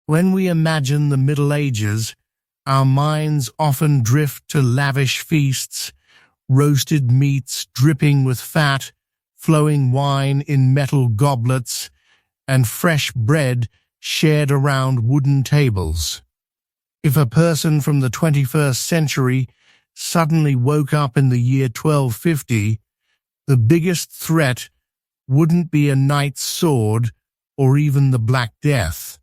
When we imagine the Middle Ages, our minds often drift to lavish feasts, roasted meats dripping with fat, flowing wine in metal goblets, and fresh bread shared around wooden tables. If a person from the 21st century suddenly woke up in the year 1250, the biggest threat wouldn't be a knight's sword or even the Black Death.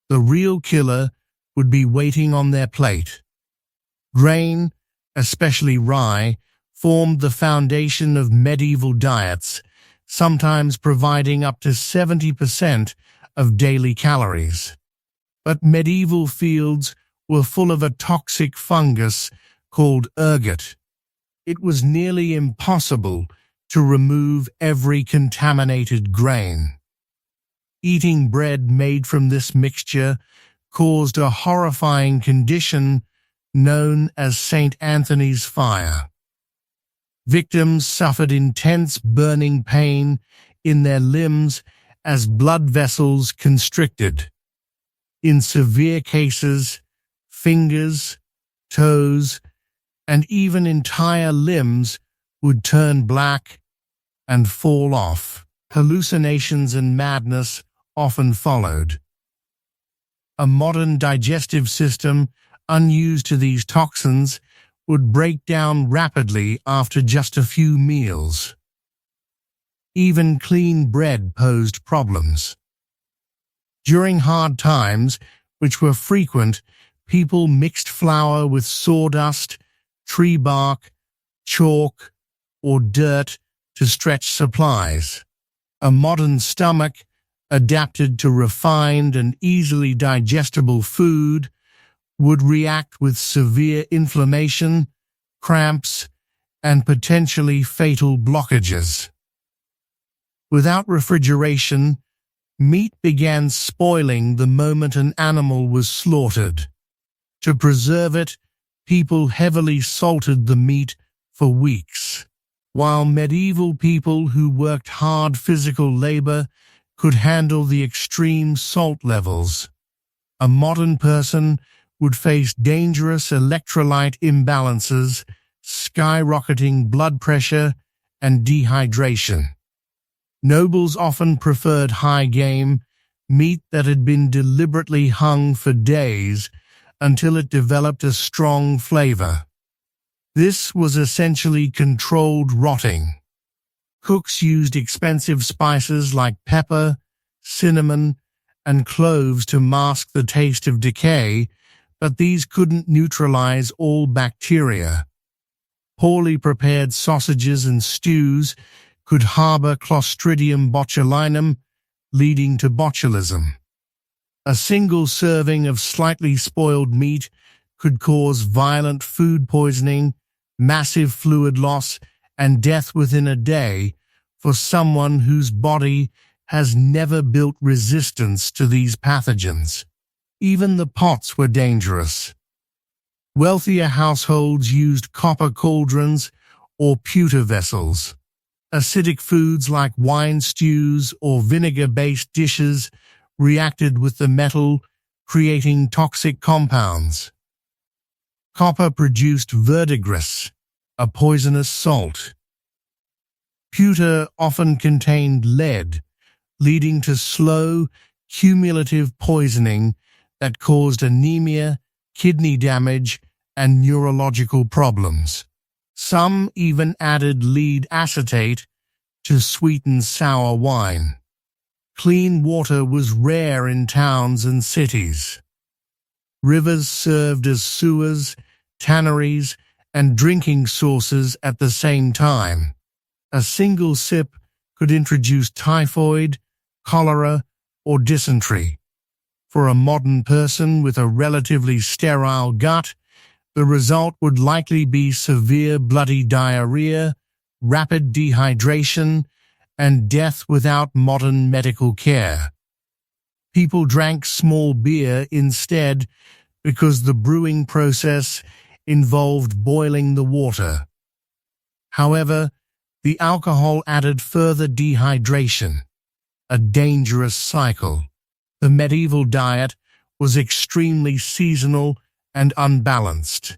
The real killer would be waiting on their plate. Grain, especially rye, formed the foundation of medieval diets, sometimes providing up to 70% of daily calories. But medieval fields were full of a toxic fungus called ergot. It was nearly impossible to remove every contaminated grain. Eating bread made from this mixture caused a horrifying condition known as St. Anthony's fire. Victims suffered intense burning pain in their limbs as blood vessels constricted. In severe cases, fingers, toes, and even entire limbs would turn black and fall off. Hallucinations and madness often followed. A modern digestive system unused to these toxins would break down rapidly after just a few meals. Even clean bread posed problems. During hard times, which were frequent, people mixed flour with sawdust, tree bark, chalk, or dirt to stretch supplies. A modern stomach, adapted to refined and easily digestible food, would react with severe inflammation, cramps, and potentially fatal blockages. Without refrigeration, meat began spoiling the moment an animal was slaughtered. To preserve it, people heavily salted the meat for weeks. While medieval people who worked hard physical labor could handle the extreme salt levels, a modern person would face dangerous electrolyte imbalances, skyrocketing blood pressure, and dehydration. Nobles often preferred high game, meat that had been deliberately hung for days until it developed a strong flavor. This was essentially controlled rotting. Cooks used expensive spices like pepper, cinnamon, and cloves to mask the taste of decay, but these couldn't neutralize all bacteria. Poorly prepared sausages and stews could harbor Clostridium botulinum, leading to botulism. A single serving of slightly spoiled meat could cause violent food poisoning, massive fluid loss, and death within a day for someone whose body has never built resistance to these pathogens. Even the pots were dangerous. Wealthier households used copper cauldrons or pewter vessels. Acidic foods like wine stews or vinegar-based dishes reacted with the metal, creating toxic compounds. Copper produced verdigris, a poisonous salt. Pewter often contained lead, leading to slow, cumulative poisoning that caused anemia, kidney damage, and neurological problems. Some even added lead acetate to sweeten sour wine. Clean water was rare in towns and cities. Rivers served as sewers, tanneries, and drinking sources at the same time. A single sip could introduce typhoid, cholera, or dysentery. For a modern person with a relatively sterile gut, the result would likely be severe bloody diarrhea, rapid dehydration, and death without modern medical care. People drank small beer instead because the brewing process involved boiling the water. However, the alcohol added further dehydration, a dangerous cycle. The medieval diet was extremely seasonal and unbalanced.